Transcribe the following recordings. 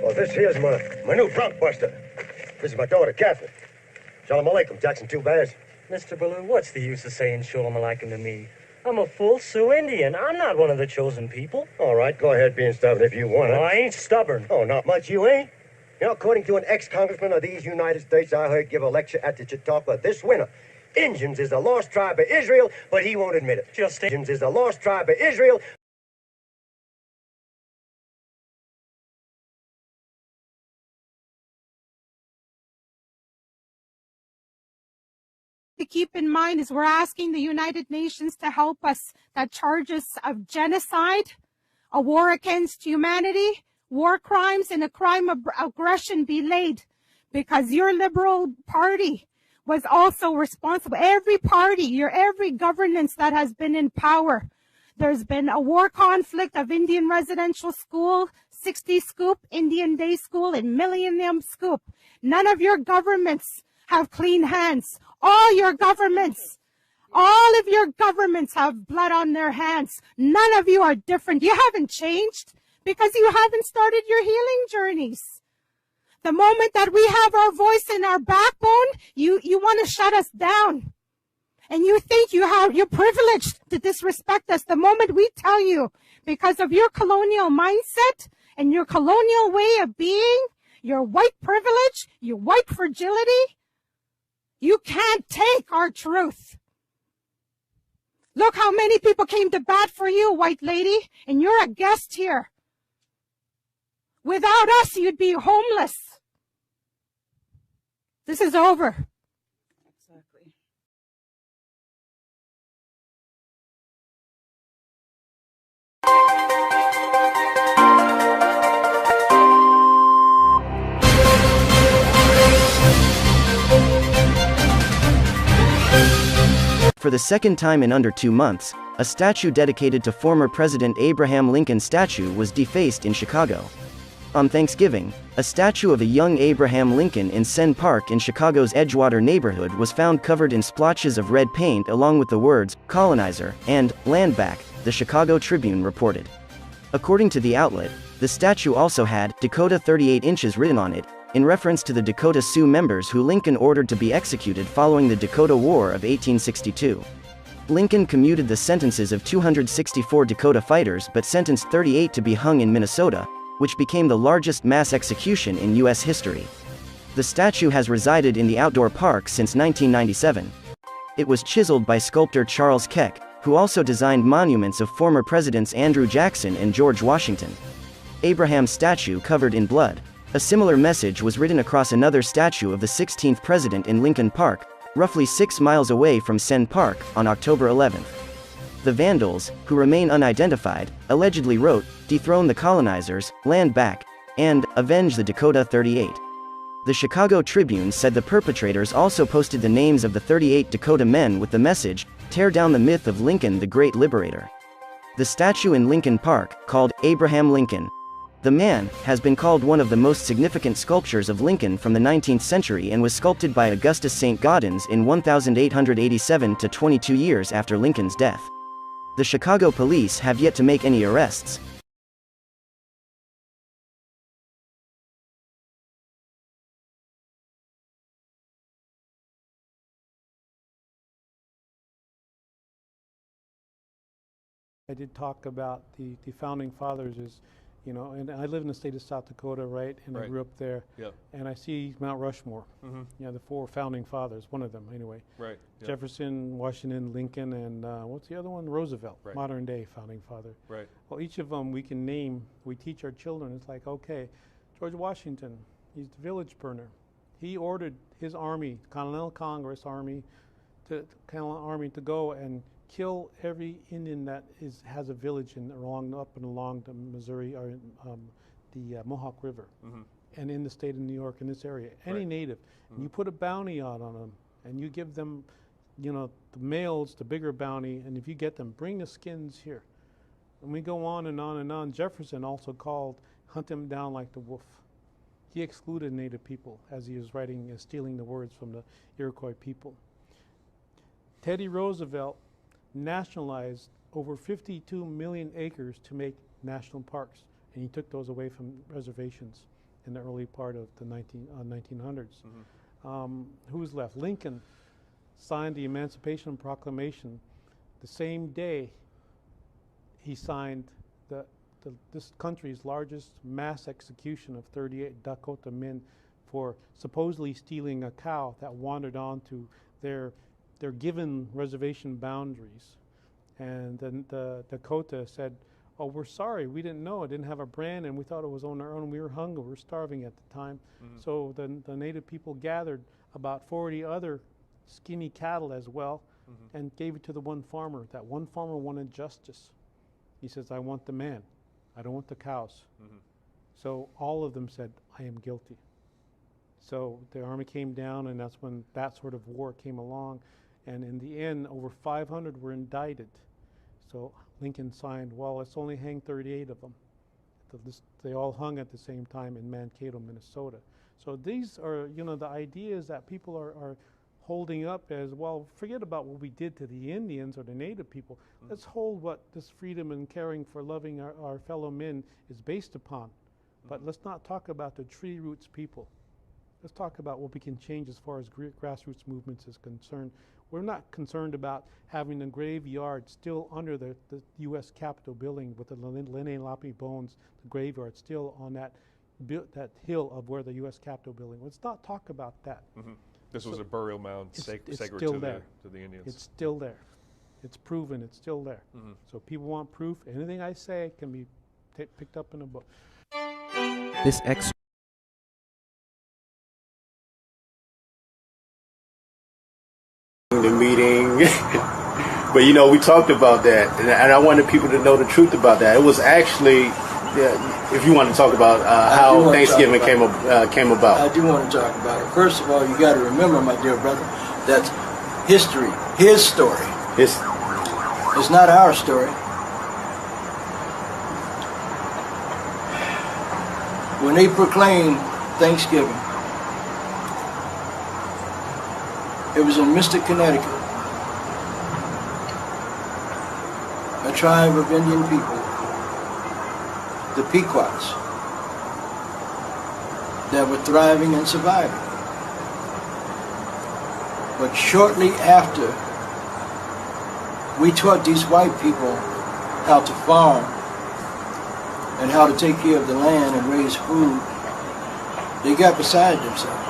Well, this here's my new bronc buster. This is my daughter, Catherine. Shalom alaikum, Jackson 2 Bears. Mr. Ballou, what's the use of saying shalom alaikum to me? I'm a full Sioux Indian. I'm not one of the chosen people. All right, go ahead being stubborn if you want Well, to. I ain't stubborn. Oh, not much you ain't. You know, according to an ex-congressman of these United States I heard give a lecture at the Chautauqua this winter, Indians is a lost tribe of Israel, but he won't admit it. Just Indians is a lost tribe of Israel. To keep in mind is we're asking the United Nations to help us that charges of genocide, a war against humanity, war crimes, and a crime of aggression be laid, because your Liberal Party was also responsible. Every party, every governance that has been in power, there's been a war conflict of Indian Residential School, 60 Scoop, Indian Day School, and Millennium Scoop. None of your governments have clean hands. All of your governments have blood on their hands. None of you are different. You haven't changed because you haven't started your healing journeys. The moment that we have our voice and our backbone, you want to shut us down. And you think you're privileged to disrespect us. The moment we tell you, because of your colonial mindset and your colonial way of being, your white privilege, your white fragility, you can't take our truth. Look how many people came to bat for you, white lady, and you're a guest here. Without us, you'd be homeless. This is over. Exactly. For the second time in under 2 months, a statue dedicated to former President Abraham Lincoln's statue was defaced in Chicago. On Thanksgiving, a statue of a young Abraham Lincoln in Senn Park in Chicago's Edgewater neighborhood was found covered in splotches of red paint along with the words, "colonizer," and "land back," the Chicago Tribune reported. According to the outlet, the statue also had Dakota 38 inches written on it, in reference to the Dakota Sioux members who Lincoln ordered to be executed following the Dakota War of 1862. Lincoln commuted the sentences of 264 Dakota fighters but sentenced 38 to be hung in Minnesota, which became the largest mass execution in U.S. history. The statue has resided in the outdoor park since 1997. It was chiseled by sculptor Charles Keck, who also designed monuments of former presidents Andrew Jackson and George Washington. Abraham's statue covered in blood. A similar message was written across another statue of the 16th president in Lincoln Park, roughly 6 miles away from Senn Park, on October 11. The vandals, who remain unidentified, allegedly wrote, "Dethrone the colonizers, land back," and "Avenge the Dakota 38." The Chicago Tribune said the perpetrators also posted the names of the 38 Dakota men with the message, "Tear down the myth of Lincoln the Great Liberator." The statue in Lincoln Park, called Abraham Lincoln, the Man, has been called one of the most significant sculptures of Lincoln from the 19th century and was sculpted by Augustus St. Gaudens in 1887 to 22 years after Lincoln's death. The Chicago police have yet to make any arrests. I did talk about the founding fathers is, you know, and I live in the state of South Dakota, right? And I grew up there. Yep. And I see Mount Rushmore. You know, the 4 founding fathers, one of them anyway. Right. Yep. Jefferson, Washington, Lincoln, and what's the other one? Roosevelt, Right. modern day founding father. Right. Well, each of them we can name, we teach our children. It's like, okay, George Washington, he's the village burner. He ordered his army, Continental Congress Army, to go and kill every Indian that has a village up and along the Missouri or the Mohawk River, and in the state of New York in this area. Any native, and you put a bounty out on them, and you give them, you know, the males the bigger bounty, and if you get them, bring the skins here. And we go on and on and on. Jefferson also called hunt them down like the wolf. He excluded Native people as he was writing, stealing the words from the Iroquois people. Teddy Roosevelt nationalized over 52 million acres to make national parks, and he took those away from reservations. in the early part of the 1900s. Who was left? Lincoln signed the Emancipation Proclamation. The same day he signed this country's largest mass execution of 38 Dakota men for supposedly stealing a cow that wandered onto their given reservation boundaries. And then the Dakota said, "Oh, we're sorry, we didn't know, it didn't have a brand, and we thought it was on our own. We were hungry, we were starving at the time." So the native people gathered about 40 other skinny cattle as well, and gave it to the one farmer. That one farmer wanted justice. He says, "I want the man, I don't want the cows." So all of them said, "I am guilty." So the army came down, and that's when that sort of war came along. And in the end, over 500 were indicted. So Lincoln signed, well, let's only hang 38 of them. They all hung at the same time in Mankato, Minnesota. So these are, the ideas that people are holding up as, well, forget about what we did to the Indians or the native people. Let's hold what this freedom and caring for loving our fellow men is based upon. But let's not talk about the tree roots people. Let's talk about what we can change as far as grassroots movements is concerned. We're not concerned about having a graveyard still under the U.S. Capitol building with the Lenni bones, the graveyard still on that hill of where the U.S. Capitol building. Let's not talk about that. This was a burial mound sacred to the Indians. It's still there. It's proven. It's still there. So people want proof. Anything I say can be picked up in a book. This the meeting. But we talked about that, and I wanted people to know the truth about that. It was actually, if you want to talk about how Thanksgiving came about. I do want to talk about it. First of all, you got to remember, my dear brother, that's history, his story. It's not our story. When they proclaimed Thanksgiving, it was in Mystic, Connecticut. A tribe of Indian people, the Pequots, that were thriving and surviving. But shortly after, we taught these white people how to farm and how to take care of the land and raise food. They got beside themselves.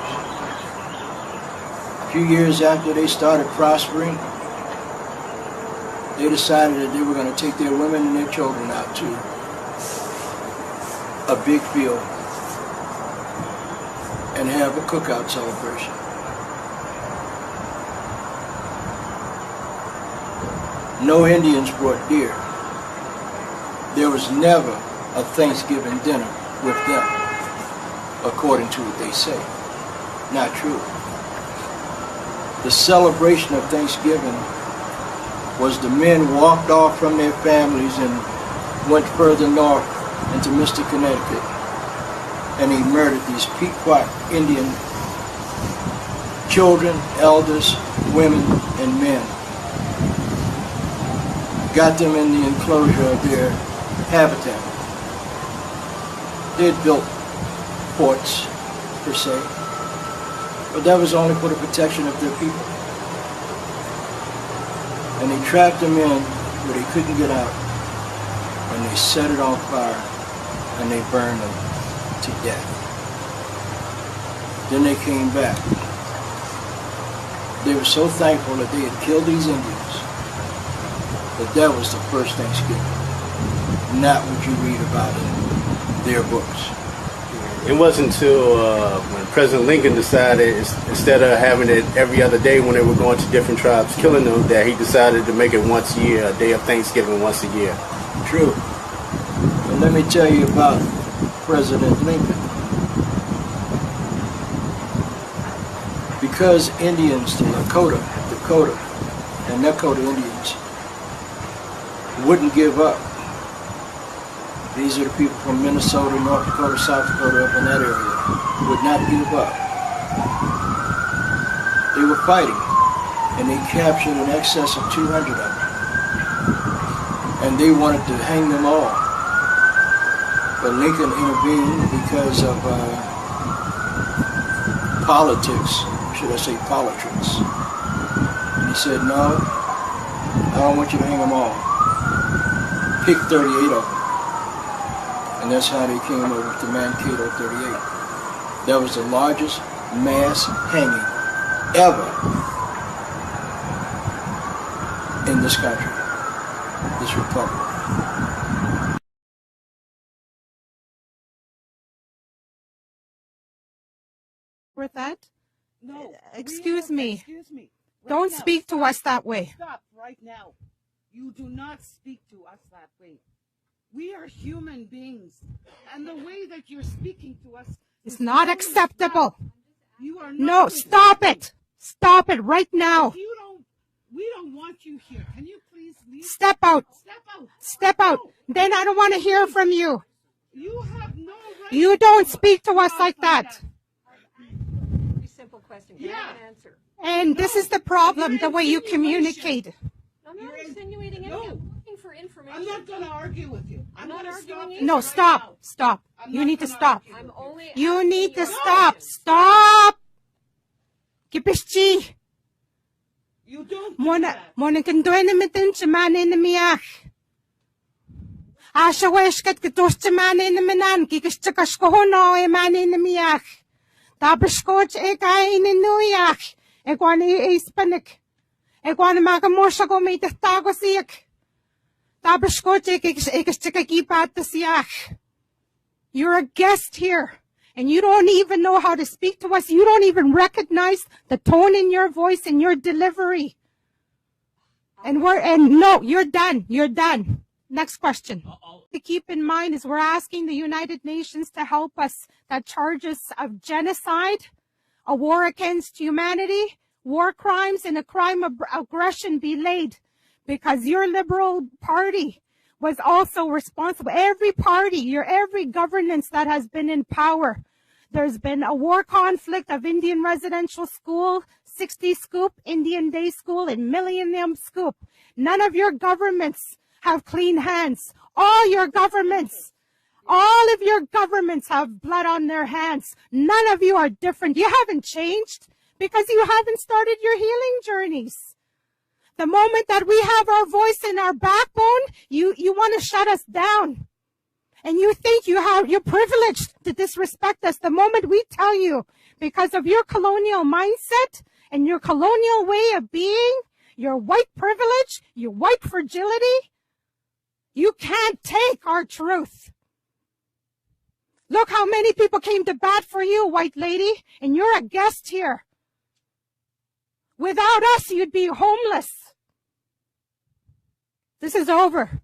A few years after they started prospering, they decided that they were going to take their women and their children out to a big field and have a cookout celebration. No Indians brought deer. There was never a Thanksgiving dinner with them, according to what they say. Not true. The celebration of Thanksgiving was the men walked off from their families and went further north into Mystic, Connecticut, and he murdered these Pequot Indian children, elders, women, and men. Got them in the enclosure of their habitat. They had built forts, per se, but that was only for the protection of their people. And they trapped them in where they couldn't get out, and they set it on fire, and they burned them to death. Then they came back. They were so thankful that they had killed these Indians that was the first Thanksgiving, not what you read about in their books. It wasn't until when President Lincoln decided, instead of having it every other day when they were going to different tribes, killing them, that he decided to make it once a year, a day of Thanksgiving once a year. True. And let me tell you about President Lincoln. Because Indians, the Dakota, and Nakota Indians wouldn't give up. These are the people from Minnesota, North Dakota, South Dakota, up in that area, would not give up. They were fighting, and they captured in excess of 200 of them. And they wanted to hang them all. But Lincoln intervened because of politics, should I say politics. And he said, no, I don't want you to hang them all. Pick 38 of them. And that's how they came up with the Mankato 38. That was the largest mass hanging ever in this country, this republic. With that? No. Excuse me. Excuse me. Don't speak to us that way. Stop right now. You do not speak to us that way. We are human beings. And the way that you're speaking to us is not acceptable. You are not. No, stop it. Stop it right now. We don't want you here. Can you please leave? Step out. Step out. Step out. Then I don't want to hear from you. You have no right. You don't speak to us like that. Simple question. Can I have an answer? And this is the problem, the way you communicate. I'm not insinuating anything. I'm looking for information. I'm not going to argue with you. I'm not arguing either. No, stop. Stop. You need to stop. I'm only You need to stop. Stop. Kipishi. You don't. Mona kanduan mitin chamane na miyak. Asha weshkat katos chamane na minan kikis chakas ko no e mane na miyak. Tapos coach e kain nuyak. E kwan e ispanik. E kwan makamosha ko may tago siyak. Tapos coach e kikis chakakipat siyak. You're a guest here. And you don't even know how to speak to us. You don't even recognize the tone in your voice and your delivery. And no, you're done. You're done. Next question. To keep in mind is we're asking the United Nations to help us that charges of genocide, a war against humanity, war crimes, and a crime of aggression be laid because your Liberal Party was also responsible. Every party, every governance that has been in power. There's been a war conflict of Indian Residential School, 60 Scoop, Indian Day School, and Millennium Scoop. None of your governments have clean hands. All of your governments have blood on their hands. None of you are different. You haven't changed because you haven't started your healing journeys. The moment that we have our voice and our backbone, you want to shut us down. And you think you're privileged to disrespect us. The moment we tell you, because of your colonial mindset and your colonial way of being, your white privilege, your white fragility, you can't take our truth. Look how many people came to bat for you, white lady, and you're a guest here. Without us, you'd be homeless. This is over.